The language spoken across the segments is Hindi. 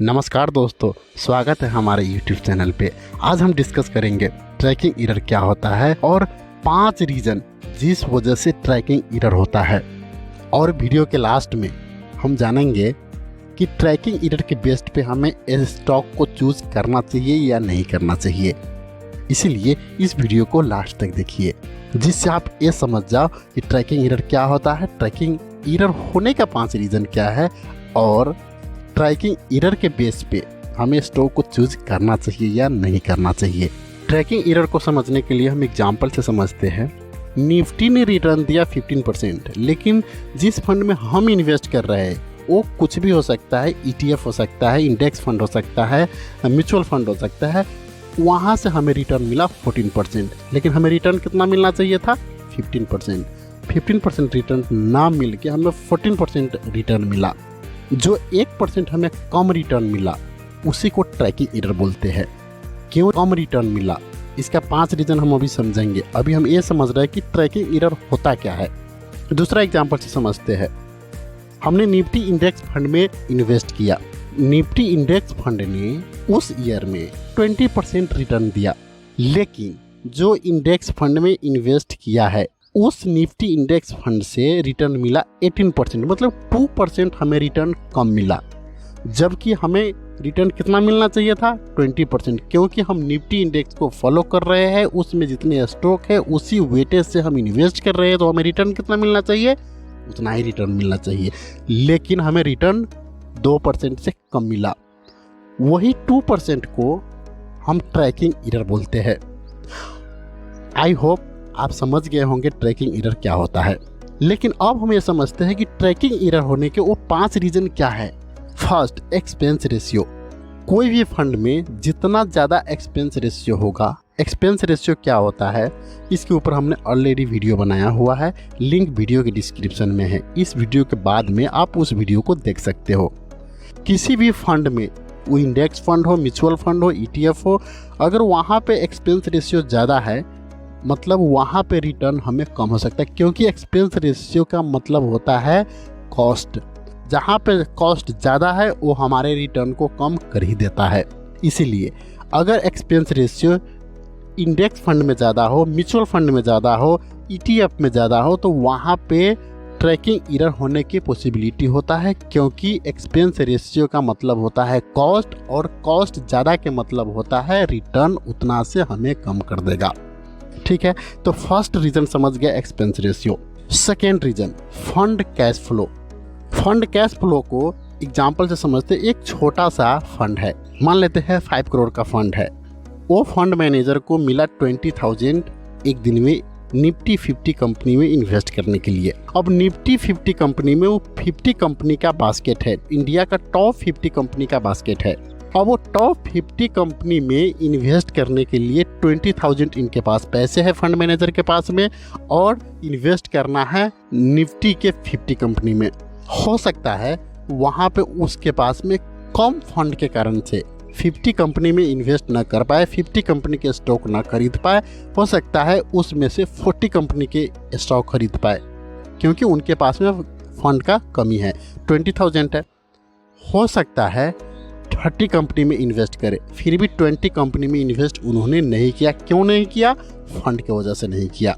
नमस्कार दोस्तों, स्वागत है हमारे YouTube चैनल पे। आज हम डिस्कस करेंगे ट्रैकिंग एरर क्या होता है और 5 रीज़न जिस वजह से ट्रैकिंग एरर होता है। और वीडियो के लास्ट में हम जानेंगे कि ट्रैकिंग एरर के बेस पे हमें स्टॉक को चूज़ करना चाहिए या नहीं करना चाहिए। इसीलिए इस वीडियो को लास्ट तक देखिए, जिससे आप ये समझ जाओ कि ट्रैकिंग एरर क्या होता है, ट्रैकिंग एरर होने का 5 रीज़न क्या है और ट्रैकिंग एरर के बेस पे हमें स्टॉक को चूज करना चाहिए या नहीं करना चाहिए। ट्रैकिंग एरर को समझने के लिए हम एग्जांपल से समझते हैं। निफ्टी ने रिटर्न दिया 15%, लेकिन जिस फंड में हम इन्वेस्ट कर रहे हैं वो कुछ भी हो सकता है, ETF हो सकता है, इंडेक्स फंड हो सकता है, म्यूचुअल फंड हो सकता है। वहाँ से हमें रिटर्न मिला 14%, लेकिन हमें रिटर्न कितना मिलना चाहिए था? 15%। 15% रिटर्न ना मिल के हमें 14% रिटर्न मिला। जो 1% हमें कम रिटर्न मिला उसी को ट्रैकिंग एरर बोलते हैं। क्यों कम रिटर्न मिला, इसका 5 रीज़न हम अभी समझेंगे। अभी हम ये समझ रहे हैं कि ट्रैकिंग एरर होता क्या है। दूसरा एग्जांपल से समझते हैं। हमने निफ्टी इंडेक्स फंड में इन्वेस्ट किया। निफ्टी इंडेक्स फंड ने उस ईयर में 20% रिटर्न दिया, लेकिन जो इंडेक्स फंड में इन्वेस्ट किया है उस निफ्टी इंडेक्स फंड से रिटर्न मिला 18%, मतलब 2% हमें रिटर्न कम मिला। जबकि हमें रिटर्न कितना मिलना चाहिए था? 20%, क्योंकि हम निफ्टी इंडेक्स को फॉलो कर रहे हैं, उसमें जितने स्टॉक है उसी वेटेज से हम इन्वेस्ट कर रहे हैं, तो हमें रिटर्न कितना मिलना चाहिए? उतना ही रिटर्न मिलना चाहिए, लेकिन हमें रिटर्न 2% से कम मिला। वही 2% को हम ट्रैकिंग एरर बोलते हैं। आई होप आप समझ गए होंगे ट्रैकिंग एरर क्या होता है। लेकिन अब हम ये समझते हैं कि ट्रैकिंग एरर होने के वो 5 रीज़न क्या है। First, expense ratio. कोई भी फंड में जितना ज़्यादा एक्सपेंस रेशियो होगा, एक्सपेंस रेशियो क्या होता है इसके ऊपर हमने ऑलरेडी वीडियो बनाया हुआ है, लिंक वीडियो के डिस्क्रिप्शन में है। इस वीडियो के बाद में आप उस वीडियो को देख सकते हो। किसी भी फंड में, वो इंडेक्स फंड हो, म्यूचुअल फंड हो, ETF हो, अगर वहाँ पे एक्सपेंस रेशियो ज़्यादा है मतलब वहाँ पे रिटर्न हमें कम हो सकता है, क्योंकि एक्सपेंस रेशियो का मतलब होता है कॉस्ट। जहाँ पे कॉस्ट ज़्यादा है वो हमारे रिटर्न को कम कर ही देता है। इसीलिए अगर एक्सपेंस रेशियो इंडेक्स फंड में ज़्यादा हो, म्यूचुअल फंड में ज़्यादा हो, ETF में ज़्यादा हो, तो वहाँ पे ट्रैकिंग एरर होने की पॉसिबिलिटी होता है, क्योंकि एक्सपेंस रेशियो का मतलब होता है कॉस्ट, और कॉस्ट ज़्यादा के मतलब होता है रिटर्न उतना से हमें कम कर देगा। ठीक है, तो फर्स्ट रीज़न समझ गया, expense ratio. Second reason, fund cash flow. Fund cash flow को एग्जांपल से समझते। एक छोटा सा फंड है, मान लेते हैं 5 करोड़ का फंड है। वो फंड मैनेजर को मिला 20,000 एक दिन में निफ्टी 50 कंपनी में इन्वेस्ट करने के लिए। अब निफ्टी 50 कंपनी में वो 50 कंपनी का बास्केट है, इंडिया का टॉप 50 कंपनी का बास्केट है। अब वो टॉप 50 कंपनी में इन्वेस्ट करने के लिए 20,000 इनके पास पैसे है फंड मैनेजर के पास में, और इन्वेस्ट करना है निफ्टी के 50 कंपनी में। हो सकता है वहाँ पे उसके पास में कम फंड के कारण से 50 कंपनी में इन्वेस्ट ना कर पाए, 50 कंपनी के स्टॉक ना खरीद पाए। हो सकता है उसमें से 40 कंपनी के स्टॉक खरीद पाए, क्योंकि उनके पास में फंड का कमी है। 20,000 है, हो सकता है 30 कंपनी में इन्वेस्ट करे, फिर भी 20 कंपनी में इन्वेस्ट उन्होंने नहीं किया। क्यों नहीं किया? फंड की वजह से नहीं किया।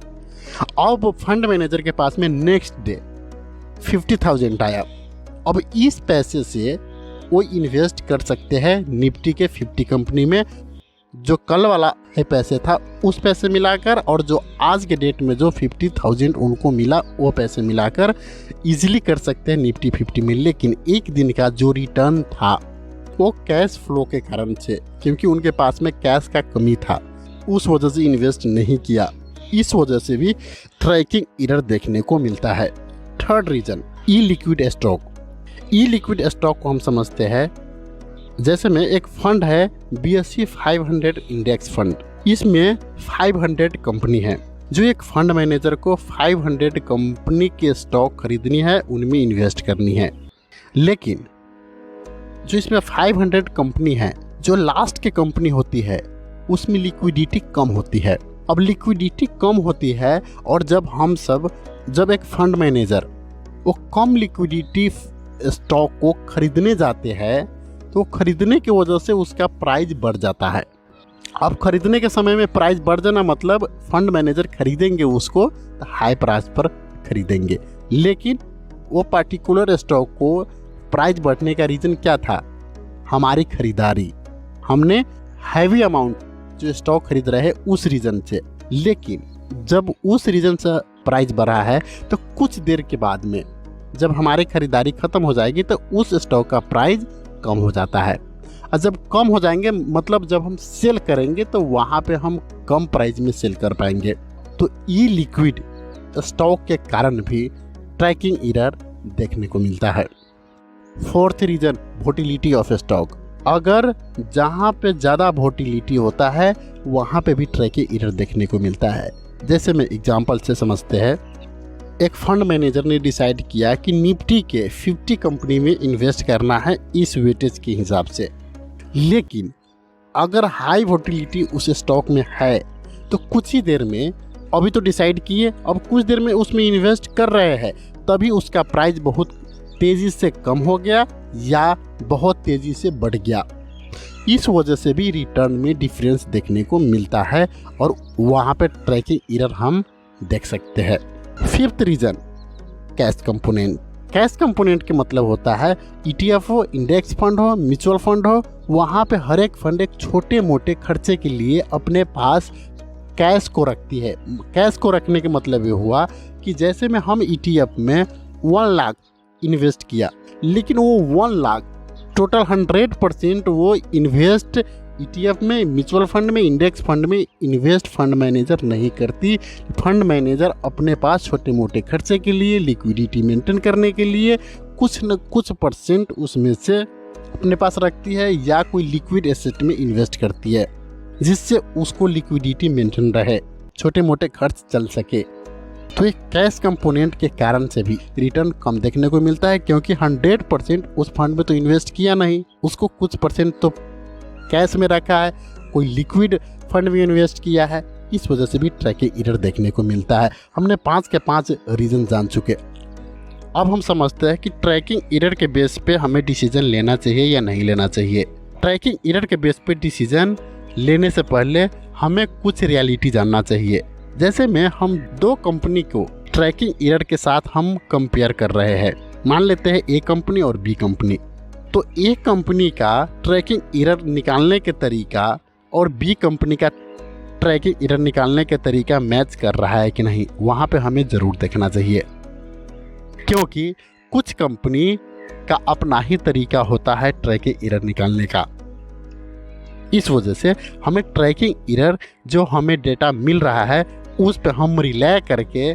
अब फंड मैनेजर के पास में नेक्स्ट डे 50,000 आया। अब इस पैसे से वो इन्वेस्ट कर सकते हैं निफ्टी के 50 कंपनी में। जो कल वाला है पैसे था उस पैसे मिलाकर, और जो आज के डेट में जो 50,000 उनको मिला वो पैसे मिलाकर इजीली कर सकते हैं निफ्टी 50 में। लेकिन एक दिन का जो रिटर्न था वो कैश फ्लो के कारण से, क्योंकि उनके पास में कैश का कमी था, उस वजह से इन्वेस्ट नहीं किया। इस वजह से भी ट्रैकिंग एरर देखने को मिलता है। थर्ड रीज़न, ई लिक्विड स्टॉक। ई लिक्विड स्टॉक को हम समझते हैं, जैसे में एक फंड है BSE 500 इंडेक्स फंड। इसमें 500 कंपनी है। जो एक फंड मैनेजर को 500 कंपनी के स्टॉक खरीदनी है, उनमें इन्वेस्ट करनी है। लेकिन जो इसमें 500 कंपनी है, जो लास्ट की कंपनी होती है उसमें लिक्विडिटी कम होती है। अब लिक्विडिटी कम होती है, और जब एक फंड मैनेजर वो कम लिक्विडिटी स्टॉक को खरीदने जाते हैं तो खरीदने की वजह से उसका प्राइस बढ़ जाता है। अब खरीदने के समय में प्राइस बढ़ जाना मतलब फंड मैनेजर खरीदेंगे उसको तो हाई प्राइस पर खरीदेंगे, लेकिन वो पार्टिकुलर स्टॉक को प्राइस बढ़ने का रीज़न क्या था? हमारी खरीदारी, हमने हैवी अमाउंट जो स्टॉक खरीद रहे हैं उस रीज़न से। लेकिन जब उस रीज़न से प्राइस बढ़ा है तो कुछ देर के बाद में जब हमारी खरीदारी ख़त्म हो जाएगी तो उस स्टॉक का प्राइस कम हो जाता है। और जब कम हो जाएंगे मतलब जब हम सेल करेंगे तो वहाँ पे हम कम प्राइस में सेल कर पाएंगे। तो ई लिक्विड स्टॉक के कारण भी ट्रैकिंग एरर देखने को मिलता है। Fourth reason, volatility of stock. अगर जहाँ पे ज़्यादा वोटिलिटी होता है वहाँ पे भी ट्रैकिंग एरर देखने को मिलता है। जैसे मैं एग्जांपल से समझते हैं, एक फंड मैनेजर ने डिसाइड किया कि निफ्टी के 50 कंपनी में इन्वेस्ट करना है इस वेटेज के हिसाब से, लेकिन अगर हाई वोटिलिटी उस स्टॉक में है तो कुछ ही देर में, अभी तो डिसाइड किए, अब कुछ देर में उसमें इन्वेस्ट कर रहे हैं तभी उसका प्राइस बहुत तेज़ी से कम हो गया या बहुत तेज़ी से बढ़ गया। इस वजह से भी रिटर्न में डिफरेंस देखने को मिलता है और वहाँ पे ट्रैकिंग एरर हम देख सकते हैं। Fifth reason, cash component. Cash component के मतलब होता है ETF हो, इंडेक्स फंड हो, म्यूचुअल फंड हो, वहाँ पे हर एक फंड एक छोटे मोटे खर्चे के लिए अपने पास कैश को रखती है। कैश को रखने के मतलब ये हुआ कि जैसे में हम ETF में 1 लाख इन्वेस्ट किया, लेकिन वो 1 लाख टोटल 100% वो इन्वेस्ट ETF में, म्यूचुअल फंड में, इंडेक्स फंड में इन्वेस्ट फंड मैनेजर नहीं करती। फंड मैनेजर अपने पास छोटे मोटे खर्चे के लिए, लिक्विडिटी मेंटेन करने के लिए कुछ न कुछ % उसमें से अपने पास रखती है या कोई लिक्विड एसेट में इन्वेस्ट करती है जिससे उसको लिक्विडिटी मेंटेन रहे, छोटे मोटे खर्च चल सके। तो एक कैश कंपोनेंट के कारण से भी रिटर्न कम देखने को मिलता है, क्योंकि 100% उस फंड में तो इन्वेस्ट किया नहीं, उसको कुछ % तो कैश में रखा है, कोई लिक्विड फंड में इन्वेस्ट किया है। इस वजह से भी ट्रैकिंग एरर देखने को मिलता है। हमने 5 के 5 रीज़न जान चुके। अब हम समझते हैं कि ट्रैकिंग एरर के बेस पे हमें डिसीजन लेना चाहिए या नहीं लेना चाहिए। ट्रैकिंग एरर के बेस पे डिसीजन लेने से पहले हमें कुछ रियलिटी जानना चाहिए। जैसे में हम 2 कंपनी को ट्रैकिंग एरर के साथ हम कंपेयर कर रहे हैं, मान लेते हैं ए कंपनी और बी कंपनी। तो ए कंपनी का ट्रैकिंग एरर निकालने के तरीका और बी कंपनी का ट्रैकिंग एरर निकालने के तरीका मैच कर रहा है कि नहीं, वहाँ पे हमें ज़रूर देखना चाहिए, क्योंकि कुछ कंपनी का अपना ही तरीका होता है ट्रैकिंग एरर निकालने का। इस वजह से हमें ट्रैकिंग एरर जो हमें डेटा मिल रहा है उस पर हम रिलाय करके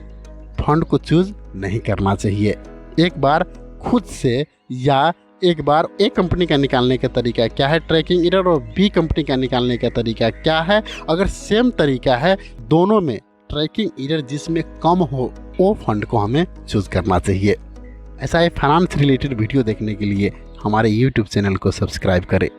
फंड को चूज नहीं करना चाहिए। एक बार खुद से या एक बार ए कंपनी का निकालने का तरीका क्या है ट्रैकिंग एरर और बी कंपनी का निकालने का तरीका क्या है, अगर सेम तरीका है दोनों में ट्रैकिंग एरर जिसमें कम हो वो फंड को हमें चूज करना चाहिए। ऐसा ही फाइनेंस रिलेटेड वीडियो देखने के लिए हमारे YouTube चैनल को सब्सक्राइब करें।